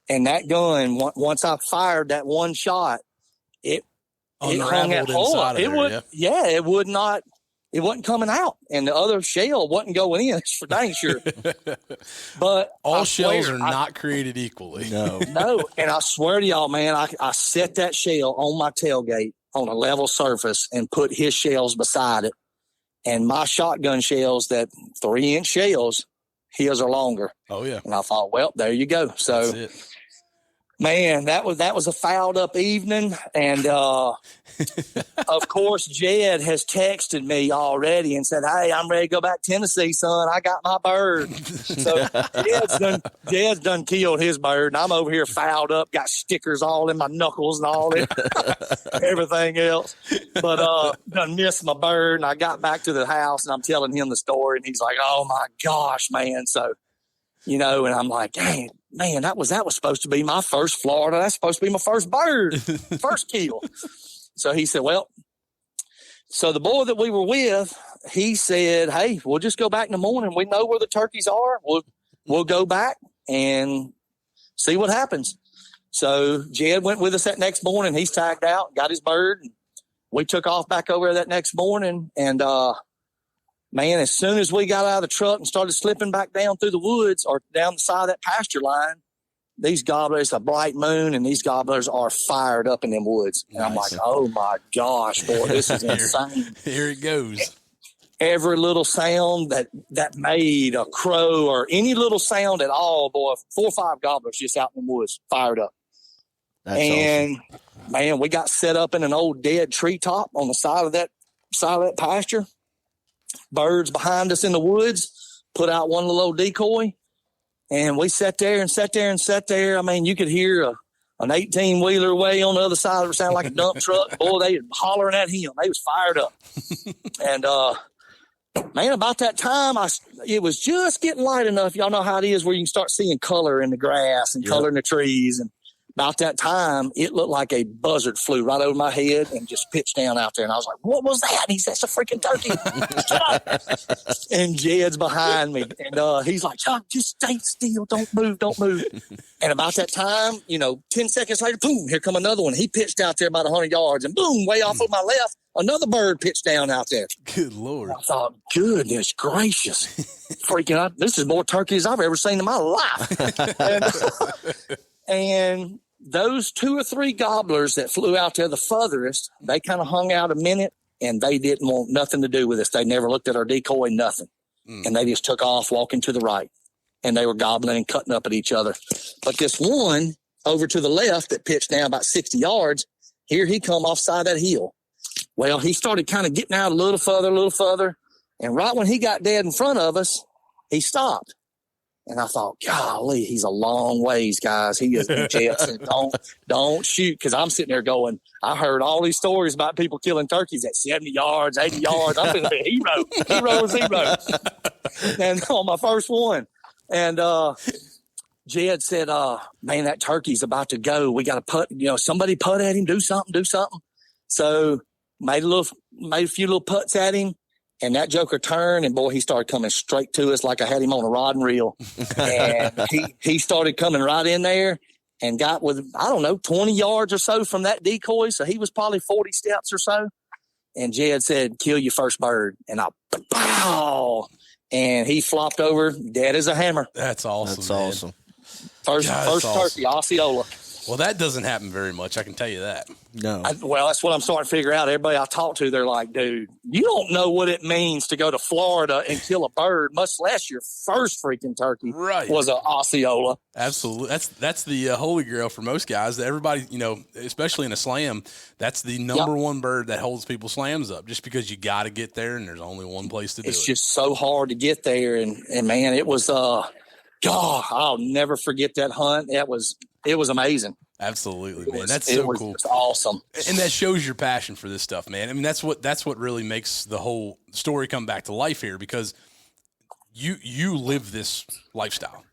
And that gun, once I fired that one shot, it hung that hole up. It wasn't coming out, and the other shell wasn't going in. It's for dang sure. But all shells are not created equally. No. And I swear to y'all, man, I set that shell on my tailgate on a level surface and put his shells beside it. And my shotgun shells, that 3-inch shells, his are longer. Oh yeah. And I thought, well, there you go. So, man, that was a fouled up evening. And, of course, Jed has texted me already and said, hey, I'm ready to go back to Tennessee, son. I got my bird. So Jed's done killed his bird, and I'm over here fouled up, got stickers all in my knuckles and all that, everything else. But done missed my bird, and I got back to the house, and I'm telling him the story, and he's like, oh, my gosh, man. So, and I'm like, dang, man, that was supposed to be my first Florida. That's supposed to be my first bird, first kill. So he said, well, so the boy that we were with, he said, hey, we'll just go back in the morning. We know where the turkeys are. We'll go back and see what happens. So Jed went with us that next morning. He's tagged out, got his bird. And we took off back over that next morning. And, man, as soon as we got out of the truck and started slipping back down through the woods or down the side of that pasture line, these gobblers, a bright moon, and these gobblers are fired up in them woods. And I'm like, oh, my gosh, boy, this is insane. Here it goes. Every little sound that made a crow or any little sound at all, boy, 4 or 5 gobblers just out in the woods, fired up. That's awesome. Man, we got set up in an old dead treetop on the side of that side of that pasture. Birds behind us in the woods, put out one little old decoy. And we sat there. I mean, you could hear an 18-wheeler way on the other side of it sound like a dump truck. Boy, they were hollering at him. They was fired up. And, man, about that time, it was just getting light enough. Y'all know how it is where you can start seeing color in the grass and color in the trees. And about that time, it looked like a buzzard flew right over my head and just pitched down out there. And I was like, what was that? And he said, it's a freaking turkey. And Jed's behind me. And he's like, Chuck, just stay still. Don't move. And about that time, 10 seconds later, boom, here come another one. He pitched out there about 100 yards. And boom, way off of my left, another bird pitched down out there. Good Lord. I thought, goodness gracious. Freaking out. This is more turkeys I've ever seen in my life. And those 2 or 3 gobblers that flew out there the furthest, they kind of hung out a minute and they didn't want nothing to do with us. They never looked at our decoy, nothing. And they just took off walking to the right. And they were gobbling and cutting up at each other. But this one over to the left that pitched down about 60 yards, here he come off side of that hill. Well, he started kind of getting out a little further. And right when he got dead in front of us, he stopped. And I thought, golly, he's a long ways, guys. He is. Jed said, don't shoot. Because I'm sitting there going, I heard all these stories about people killing turkeys at 70 yards, 80 yards. I'm thinking, hero. And on my first one. And Jed said, man, that turkey's about to go. We got to putt, somebody putt at him, do something. So made a few little putts at him. And that joker turned, and boy, he started coming straight to us like I had him on a rod and reel. And he started coming right in there and got with, 20 yards or so from that decoy. So he was probably 40 steps or so. And Jed said, kill your first bird. And pow! And he flopped over, dead as a hammer. That's awesome. That's awesome. First turkey, Osceola. Well, that doesn't happen very much. I can tell you that. No. Well, that's what I'm starting to figure out. Everybody I talk to, they're like, dude, you don't know what it means to go to Florida and kill a bird, much less your first freaking turkey was an Osceola. Absolutely. That's the holy grail for most guys. Everybody, especially in a slam, that's the number one bird that holds people's slams up just because you got to get there and there's only one place to do it. It's just so hard to get there. And man, it was, God, I'll never forget that hunt. It was amazing. Absolutely, man. That's so cool. It's awesome. And that shows your passion for this stuff, man. I mean, that's what really makes the whole story come back to life here because you live this lifestyle.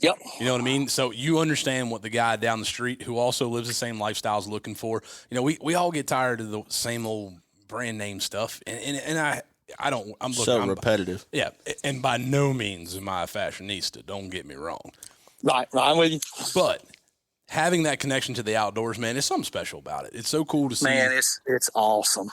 Yep. You know what I mean? So you understand what the guy down the street who also lives the same lifestyle is looking for. We all get tired of the same old brand name stuff. And I'm so repetitive. Yeah. And by no means am I a fashionista. Don't get me wrong. Right. I'm with you. But having that connection to the outdoors, man, there's something special about it. It's so cool to see. Man, it's awesome.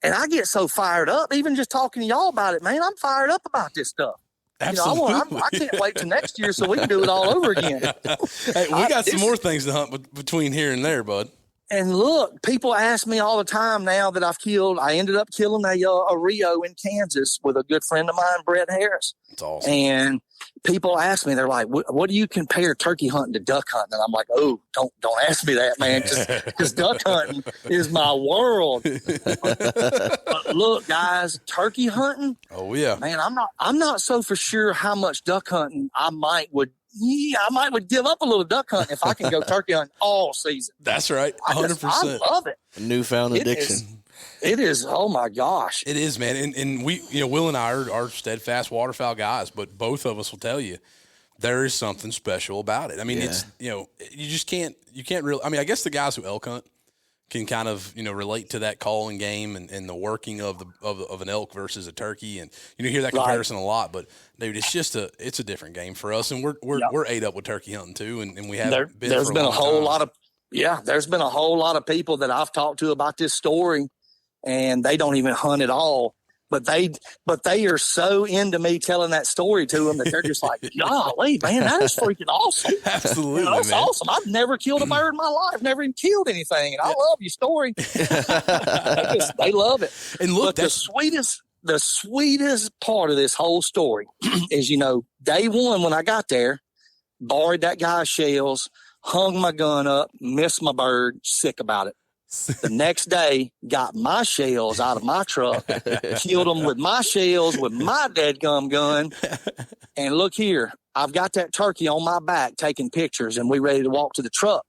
And I get so fired up, even just talking to y'all about it, man. I'm fired up about this stuff. Absolutely. I can't wait till next year so we can do it all over again. Hey, we got some more things to hunt between here and there, bud. And look, people ask me all the time now that I ended up killing a Rio in Kansas with a good friend of mine, Brett Harris. That's awesome. And people ask me, they're like, what do you compare turkey hunting to duck hunting? And I'm like, oh, don't ask me that, man, because duck hunting is my world. But look, guys, turkey hunting. Oh yeah, man, I'm not so for sure how much duck hunting I might would give up a little duck hunting if I can go turkey hunting all season. That's right, 100%. I love it. A newfound addiction. It is. Oh my gosh, it is, man. And we, Will and I are steadfast waterfowl guys, but both of us will tell you there is something special about it. I mean, it's you just can't really. I mean, I guess the guys who elk hunt can kind of relate to that calling game and the working of an elk versus a turkey, and you hear that comparison a lot. But dude, it's a different game for us, and we're ate up with turkey hunting too, and we have there's been a whole lot of people that I've talked to about this story, and they don't even hunt at all. But they are so into me telling that story to them that they're just like, golly, man, that is freaking awesome. Absolutely, that's awesome. I've never killed a bird in my life, never even killed anything, and I love your story. They love it. And look, but the sweetest part of this whole story is, day one when I got there, borrowed that guy's shells, hung my gun up, missed my bird, sick about it. The next day, got my shells out of my truck, killed them with my shells with my dadgum gun. And look here, I've got that turkey on my back taking pictures, and we ready to walk to the truck.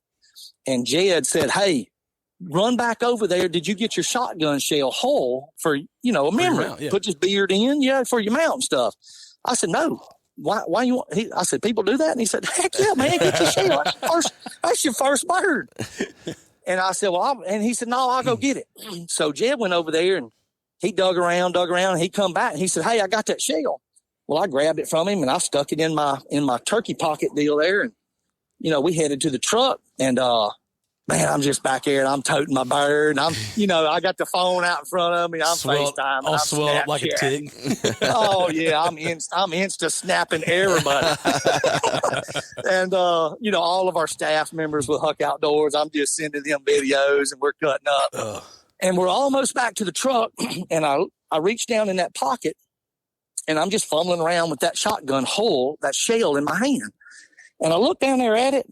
And Jed said, hey, run back over there. Did you get your shotgun shell whole for, a memory? Mount, yeah. Put your beard in, for your mount and stuff. I said, no. Why you want? I said, people do that? And he said, heck yeah, man, get your shell. That's your first bird. And I said, and he said, no, I'll go get it. So Jed went over there and he dug around, and he come back and he said, hey, I got that shell. Well, I grabbed it from him and I stuck it in my turkey pocket deal there. And, we headed to the truck, and, man, I'm just back there and I'm toting my bird, and I'm, I got the phone out in front of me. I'm FaceTime. I'll swell up like a tick. Oh yeah. I'm insta snapping everybody. And, all of our staff members with Huck Outdoors, I'm just sending them videos and we're cutting up. And we're almost back to the truck. And I reached down in that pocket and I'm just fumbling around with that shotgun hole, that shell in my hand. And I look down there at it,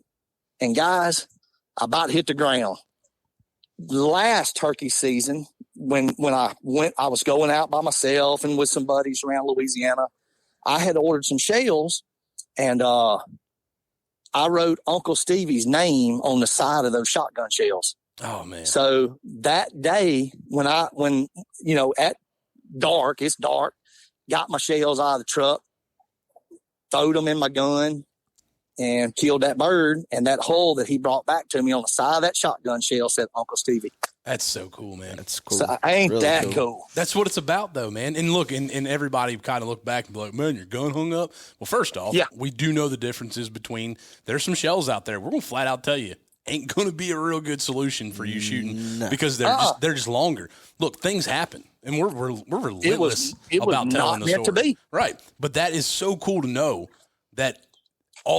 and guys, I about hit the ground. Last turkey season, when I was going out by myself and with some buddies around Louisiana. I had ordered some shells, and I wrote Uncle Stevie's name on the side of those shotgun shells. Oh man! So that day, when at dark, it's dark, got my shells out of the truck, throwed them in my gun, and killed that bird. And that hole that he brought back to me on the side of that shotgun shell said Uncle Stevie. That's so cool, man. That's Cool. So ain't Really that cool? That's what it's about, though, man. And look, and everybody kind of look back and be like, man, your gun hung up. Well, first off, we do know the differences between, there's some shells out there. We're going to flat out tell you, ain't going to be a real good solution for you shooting because they're just longer. Look, things happen, and we're relentless about telling the story. To be. Right. But that is so cool to know that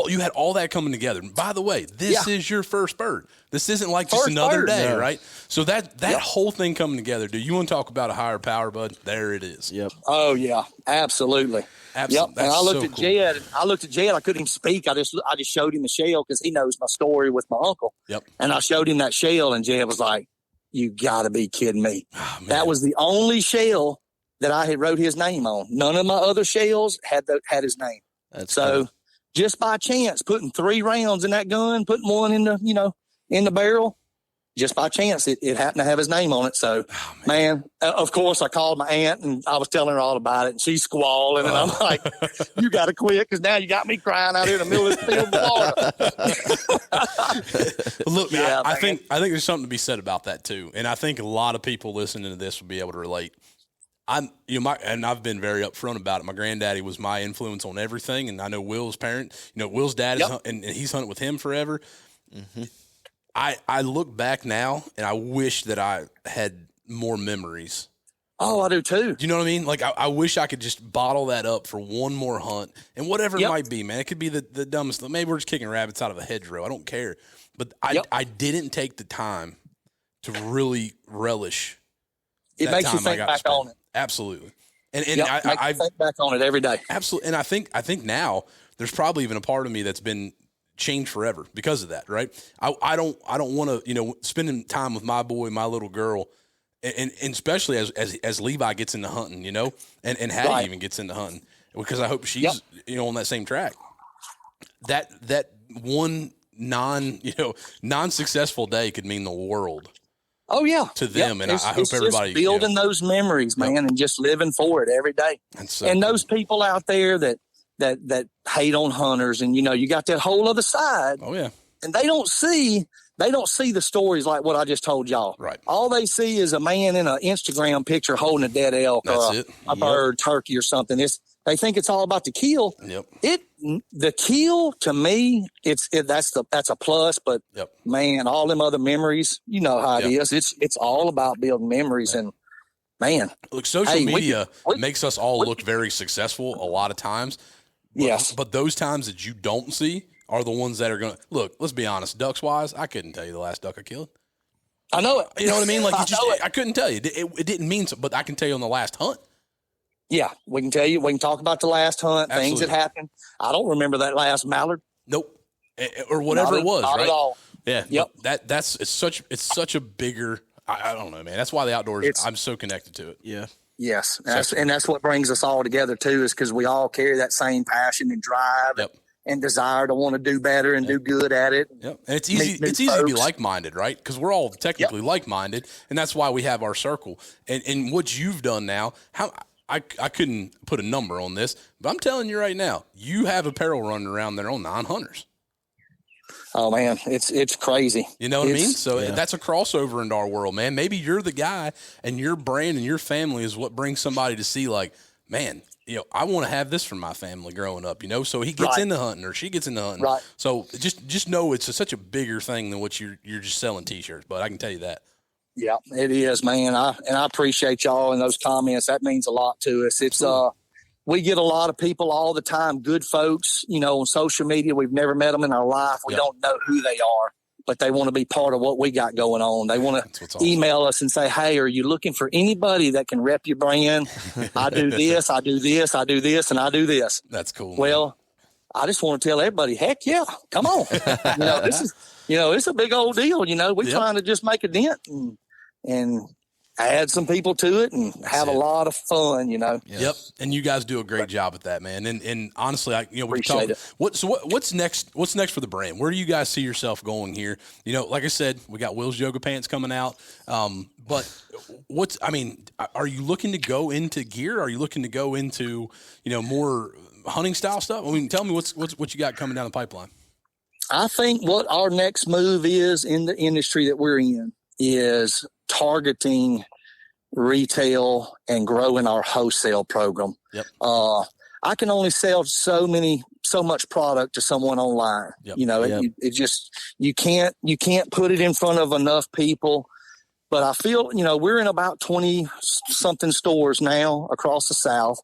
you had all that coming together. And by the way, this is your first bird. This isn't like just another day, right? So that whole thing coming together, do you want to talk about a higher power, bud? There it is. Yep. Oh yeah, absolutely. Yep. And I looked at Jed. I couldn't even speak. I just showed him the shell because he knows my story with my uncle. Yep. And I showed him that shell, and Jed was like, "You got to be kidding me!" Oh, that was the only shell that I had wrote his name on. None of my other shells had his name. That's so. Cool. Just by chance, putting 3 rounds in that gun, putting one in the barrel, just by chance, it happened to have his name on it. So, man, of course, I called my aunt and I was telling her all about it, and she's squalling, and I'm like, "You got to quit because now you got me crying out here in the middle of the field of Florida." Look, man, I think there's something to be said about that too, and I think a lot of people listening to this will be able to relate. And I've been very upfront about it. My granddaddy was my influence on everything, and I know Will's parent. Will's dad is, and he's hunted with him forever. Mm-hmm. I look back now, and I wish that I had more memories. Oh, I do too. Do you know what I mean? Like I wish I could just bottle that up for one more hunt, and whatever it might be, man. It could be the dumbest. Maybe we're just kicking rabbits out of a hedgerow. I don't care, but I didn't take the time to really relish. It makes you think back on it. Absolutely. And I think back on it every day. Absolutely. And I think now there's probably even a part of me that's been changed forever because of that. Right. I don't want to, spending time with my boy, my little girl, and especially as Levi gets into hunting, and Hattie even gets into hunting, because I hope she's, on that same track. That one non-successful day could mean the world. Oh yeah, to them, and I hope everybody just building those memories, man, and just living for it every day. And those people out there that hate on hunters, and you got that whole other side. Oh yeah, and they don't see the stories like what I just told y'all. Right. All they see is a man in an Instagram picture holding a dead elk or a bird, turkey, or something. They think it's all about the kill. Yep. The kill to me, that's a plus. But man, all them other memories, you know how it is. It's all about building memories, and man, look, social media makes us all look very successful a lot of times. Yes, but those times that you don't see are the ones that are going to look. Let's be honest, ducks wise, I couldn't tell you the last duck I killed. I know it. You know what I mean? Like I couldn't tell you. It didn't mean so, but I can tell you on the last hunt. Yeah, we can tell you. We can talk about the last hunt, things that happened. I don't remember that last mallard. Nope. Or whatever it was, not right? At all. Yeah. Yep. It's such a bigger, I don't know, man. That's why the outdoors, I'm so connected to it. Yeah. Yes. That's what brings us all together too, is because we all carry that same passion and drive and desire to want to do better and do good at it. Yep. And it's easy to be like-minded, right? Because we're all technically like-minded, and that's why we have our circle. And what you've done now, I couldn't put a number on this, but I'm telling you right now, you have apparel running around there on 900s. Oh man, it's crazy. You know what I mean? So that's a crossover into our world, man. Maybe you're the guy, and your brand and your family is what brings somebody to see, like, man, I want to have this for my family growing up, so he gets into hunting or she gets into hunting. Right. So just know it's such a bigger thing than what you're just selling T-shirts, but I can tell you that. Yeah, it is, man. I appreciate y'all in those comments. That means a lot to us. It's we get a lot of people all the time, good folks, on social media. We've never met them in our life. We don't know who they are, but they want to be part of what we got going on. They want to email us and say, hey, are you looking for anybody that can rep your brand? I do this, I do this, I do this, and I do this. That's cool. Well, I just want to tell everybody, heck yeah, come on. This is, it's a big old deal. We're trying to just make a dent and add some people to it and have a lot of fun, Yep. And you guys do a great job at that, man. And honestly, we appreciate it. What's next for the brand? Where do you guys see yourself going here? Like I said, we got Will's Yoga Pants coming out. But are you looking to go into gear? Are you looking to go into, more hunting style stuff? Tell me what you got coming down the pipeline. I think what our next move is in the industry that we're in is targeting retail and growing our wholesale program. Yep. I can only sell so much product to someone online. Yep. It just, you can't put it in front of enough people. But I feel, we're in about 20 something stores now across the South.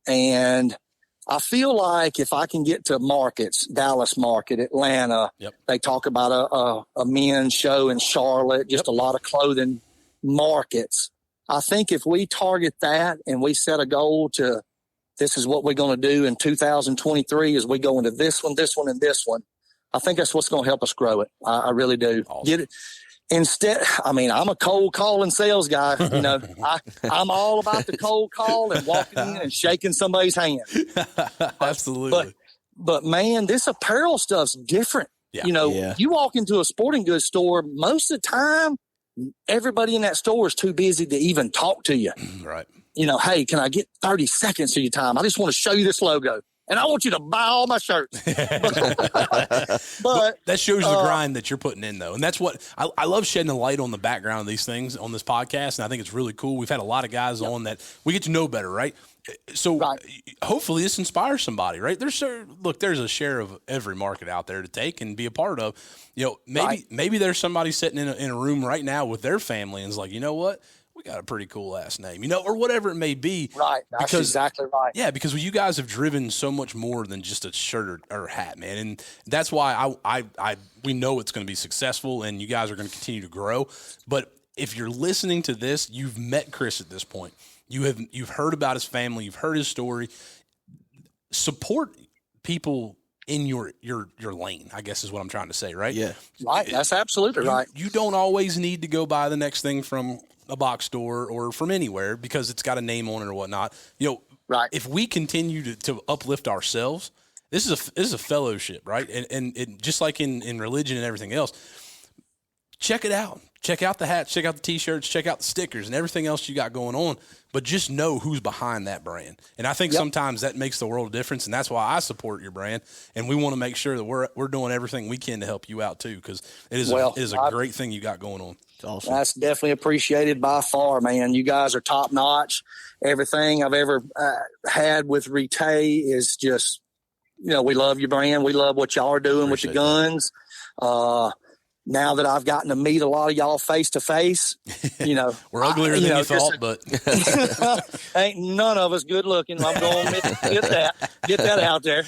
And I feel like if I can get to markets, Dallas market, Atlanta, they talk about a men's show in Charlotte, just a lot of clothing markets. I think if we target that and we set a goal to, this is what we're going to do in 2023 is we go into this one, and this one. I think that's what's going to help us grow it. I really do. Awesome. Get it. Instead, I'm a cold calling sales guy. I'm all about the cold call and walking in and shaking somebody's hand. Absolutely. But man, this apparel stuff's different. Yeah. You walk into a sporting goods store, most of the time, everybody in that store is too busy to even talk to you. Right. Hey, can I get 30 seconds of your time? I just want to show you this logo. And I want you to buy all my shirts. But that shows the grind that you're putting in, though. And that's what I love, shedding a light on the background of these things on this podcast. And I think it's really cool. We've had a lot of guys on that we get to know better, right? So hopefully this inspires somebody, right? There's a share of every market out there to take and be a part of. Maybe there's somebody sitting in a room right now with their family and is like, you know what? We got a pretty cool ass name, or whatever it may be. Right. That's exactly right. Yeah, because you guys have driven so much more than just a shirt or hat, man. And that's why we know it's going to be successful and you guys are going to continue to grow. But if you're listening to this, you've met Chris at this point. You've heard about his family, you've heard his story. Support people in your lane, I guess is what I'm trying to say, right? Yeah. Right. That's absolutely right. You don't always need to go buy the next thing from a box store or from anywhere because it's got a name on it or whatnot. Right. If we continue to uplift ourselves, this is a fellowship, right? And it, just like in religion and everything else, check it out. Check out the hats, check out the T-shirts, check out the stickers and everything else you got going on. But just know who's behind that brand. And I think sometimes that makes the world of difference. And that's why I support your brand. And we want to make sure that we're doing everything we can to help you out too, because it is a great thing you got going on. It's awesome. That's definitely appreciated by far, man. You guys are top notch. Everything I've ever had with Retay is just, we love your brand. We love what y'all are doing with the guns. Now that I've gotten to meet a lot of y'all face to face, we're uglier than you thought, but ain't none of us good looking. I'm going to get that out there.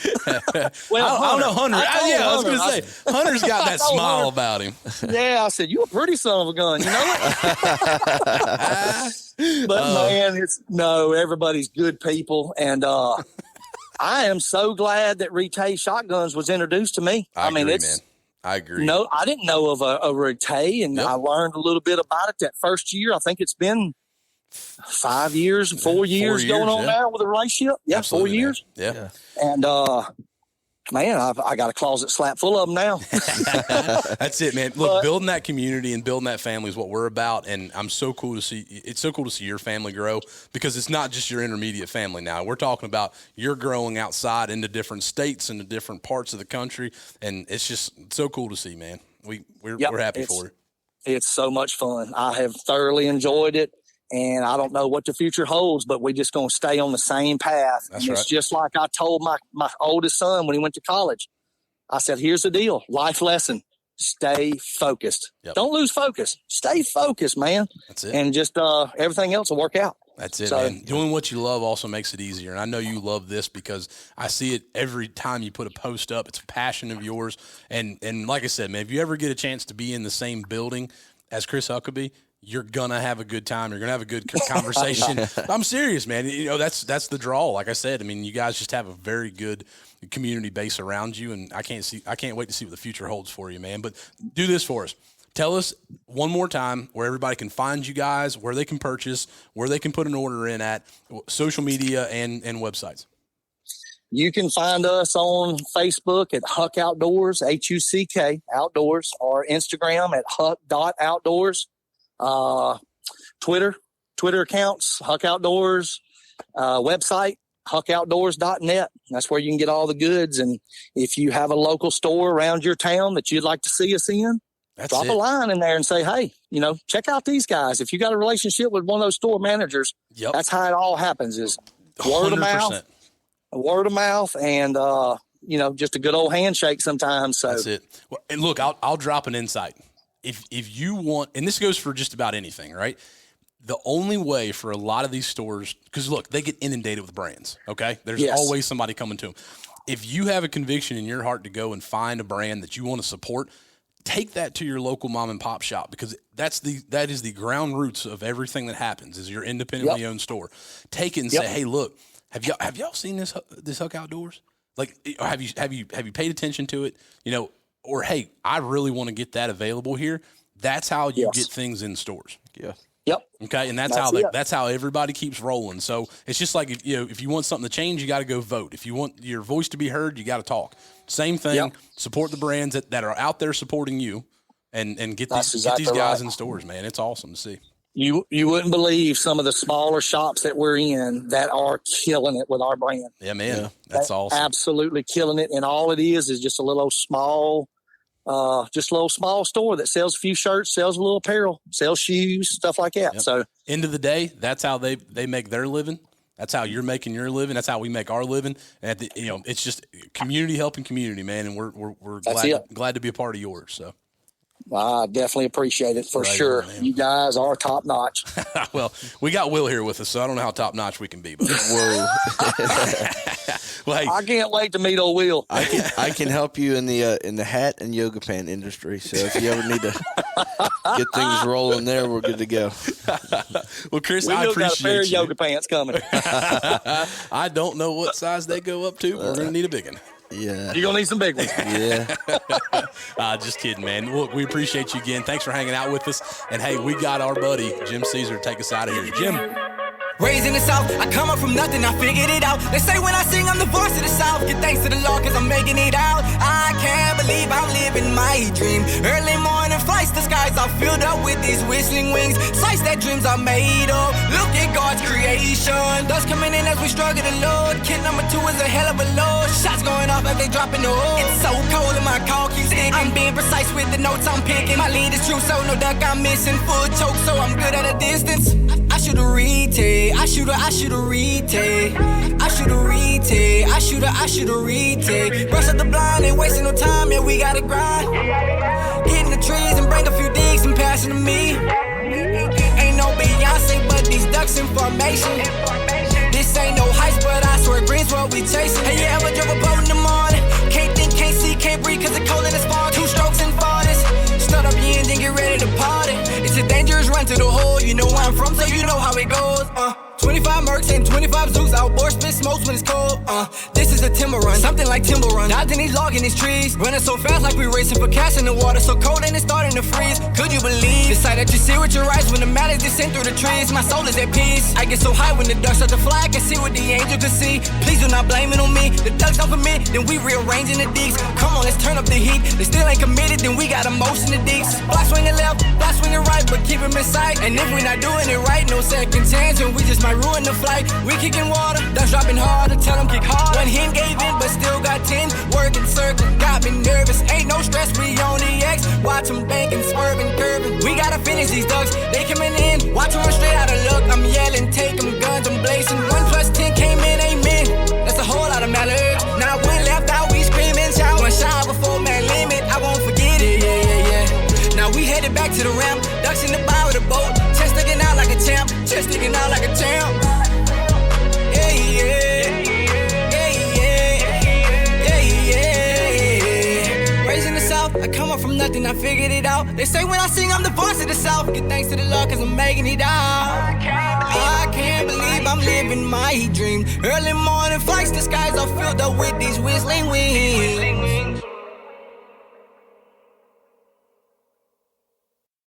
Well, I don't know Hunter. I was going to say Hunter's got that smile about him. Yeah, I said you a pretty son of a gun. You know what? But man, everybody's good people, and I am so glad that Retay Shotguns was introduced to me. I mean, it's. I agree. No, I didn't know of a Retay, and I learned a little bit about it that first year. I think it's been 5 years, 4 years going on now with a relationship. Yeah, absolutely, 4 years. Man. Yeah. And, man, I got a closet slap full of them now. That's it, man. Look, building that community and building that family is what we're about, and it's so cool to see your family grow, because it's not just your intermediate family now. We're talking about you're growing outside into different states, into different parts of the country, and it's just so cool to see, man. We're happy for you. It's so much fun. I have thoroughly enjoyed it. And I don't know what the future holds, but we're just going to stay on the same path. That's right. It's just like I told my oldest son when he went to college. I said, here's the deal. Life lesson. Stay focused. Yep. Don't lose focus. Stay focused, man. That's it. And just everything else will work out. That's it, man. Doing what you love also makes it easier. And I know you love this because I see it every time you put a post up. It's a passion of yours. And like I said, man, if you ever get a chance to be in the same building as Chris Huckabay, you're gonna have a good time. You're gonna have a good conversation. I'm serious, man. You know, that's the draw. Like I said, I mean, you guys just have a very good community base around you, and I can't wait to see what the future holds for you, man. But do this for us. Tell us one more time where everybody can find you guys, where they can purchase, where they can put an order in at, social media and websites. You can find us on Facebook at Huck Outdoors, HUCK Outdoors, or Instagram at Huck.Outdoors. Twitter accounts, Huck Outdoors, website, huckoutdoors.net. That's where you can get all the goods. And if you have a local store around your town that you'd like to see us in, drop a line in there and say, hey, check out these guys. If you got a relationship with one of those store managers, that's how it all happens, is word 100%. Word of mouth, and, just a good old handshake sometimes. So that's it. Well, and look, I'll drop an insight. If you want, and this goes for just about anything, right? The only way for a lot of these stores, because look, they get inundated with brands, okay? There's always somebody coming to them. If you have a conviction in your heart to go and find a brand that you want to support, take that to your local mom and pop shop, because that is the ground roots of everything that happens, is your independently owned store. Take it and say, hey, look, have y'all seen this Huck Outdoors? Like, have you paid attention to it? Or, hey, I really want to get that available here. That's how you get things in stores. Yeah. Yep. Okay, and that's how everybody keeps rolling. So it's just like if you want something to change, you got to go vote. If you want your voice to be heard, you got to talk. Same thing. Yep. Support the brands that are out there supporting you, and get these guys in stores, man. It's awesome to see. You wouldn't believe some of the smaller shops that we're in that are killing it with our brand. Yeah, man. That's awesome. Absolutely killing it. And all it is just a little small store that sells a few shirts, sells a little apparel, sells shoes, stuff like that. Yep. So end of the day, that's how they make their living. That's how you're making your living. That's how we make our living. And it's just community helping community, man. And we're glad to be a part of yours. So. I definitely appreciate it for sure. Man. You guys are top notch. Well, we got Will here with us, so I don't know how top notch we can be. But whoa! Well, hey, I can't wait to meet old Will. I can help you in the hat and yoga pant industry. So if you ever need to get things rolling there, we're good to go. Well, Chris, I appreciate got a pair of yoga pants coming. I don't know what size they go up to. We're gonna need a big one. Yeah. You're going to need some big ones. Yeah. Just kidding, man. Look, we appreciate you again. Thanks for hanging out with us. And, hey, we got our buddy, Jim Caesar, to take us out of here. Jim. Raised in the South, I come up from nothing, I figured it out. They say when I sing, I'm the voice of the South. Give thanks to the Lord, cause I'm making it out. I can't believe I'm living my dream. Early morning flights, the skies are filled up with these whistling wings. Sights that dreams are made of. Look at God's creation. Dust coming in as we struggle to load. Kid number 2 is a hell of a load. Shots going off as they dropping the hood. It's so cold and my call keeps sticking. I'm being precise with the notes I'm picking. My lead is true, so no duck I'm missing. Foot choke, so I'm good at a distance. I should have retake. I should have retake. I should have retake. I should have retake. Brush up the blind, ain't wasting no time, yeah, we gotta grind. Hitting the trees and break a few digs and passing to me. Ain't no Beyonce, but these ducks in formation. This ain't no heist, but I swear green's what we chasing. Hey, you ever drove a boat in the morning? Can't think, can't see, can't breathe, cause the cold and it's fog. 2 strokes and 40s. Start up your engine, get ready to party. It's a dangerous run to the hole. You know where I'm from, so you know how it goes. 25 Mercs and 25 Zooks. Outboard spit smokes when it's cold. This is a timber run, something like timber run. Dodging these logging these trees, running so fast like we racing for cash in the water. So cold and it's starting to freeze. Could you believe the sight that you see with your eyes when the matters descend through the trees? My soul is at peace. I get so high when the ducks start to fly. I can see what the angel could see. Please do not blame it on me. The ducks don't commit, then we rearranging the deeks. Come on, let's turn up the heat. They still ain't committed, then we got emotion the deeks. Block swinging left, block swinging right, but keep them in sight. And if we not doing it right, no second chance, and we just might ruin the flight. We kicking water, ducks dropping harder, tell them kick hard. One hen gave in, but still got 10. Working circle, got me nervous. Ain't no stress, we on the X. Watch them banking, swerving, curving. We gotta finish these ducks, they coming in. Watch them run straight out of luck. I'm yelling, take them guns, I'm blazing. 1 + 10 came in, amen. That's a whole lot of mallards. Now one left out, we screaming, shout. One shot before man limit, I won't forget it. Yeah. Now we headed back to the ramp. Ducks in the bow of the boat. Chest sticking out like a champ. Chest sticking out like a champ. Raising the South, I come up from nothing, I figured it out. They say when I sing, I'm the voice of the South. Give thanks to the Lord, cause I'm making it out. I can't believe I'm living my dream. Early morning flights, the skies are filled up with these whistling wings.